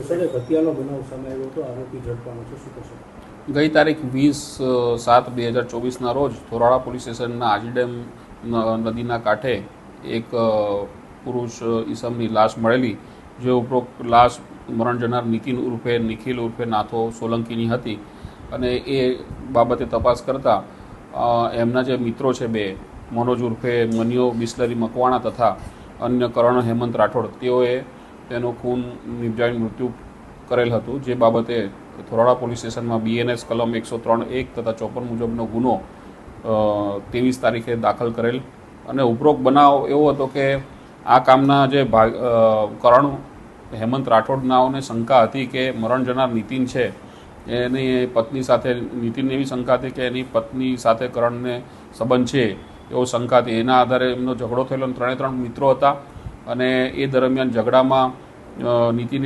Sir, એક હત્યાનો બનાવ સામે આવ્યો હતો, આરોપી ઝડપાનો છે, શું કહેશો? ગઈ તારીખ 20/7/2024ના રોજ ધોરાળા પોલીસ સ્ટેશનના આજી ડેમ નદીના કાંઠે એક પુરુષ ઈસમની લાશ મળેલી, જે ઉપરોક્ત લાશ મરણ જનાર નીતિન ઉર્ફે નિખિલ ઉર્ફે નાથો સોલંકીની હતી. અને એ બાબતે તપાસ કરતાં એમના જે મિત્રો છે બે, મનોજ ઉર્ફે મનિયો બિસ્લરી મકવાણા તથા અન્ય કરણ હેમંત રાઠોડ, તેઓએ તેનું ખૂન નિપજાવી મૃત્યુ કરેલ હતું. જે બાબતે ધોરાળા પોલીસ સ્ટેશનમાં BNS કલમ 103(1) તથા 54 મુજબનો ગુનો 23 તારીખે દાખલ કરેલ. અને ઉપરોક્ત બનાવ એવો હતો કે આ કામના જે કરણ હેમંત રાઠોડનાઓને શંકા હતી કે મરણ જનાર નીતિન છે એની પત્ની સાથે, નીતિનને એવી શંકા હતી કે એની પત્ની સાથે કરણને સંબંધ છે એવો શંકા હતી. એના આધારે એમનો ઝઘડો થયેલો. ત્રણે ત્રણ મિત્રો હતા અને એ દરમિયાન ઝઘડામાં નીતિને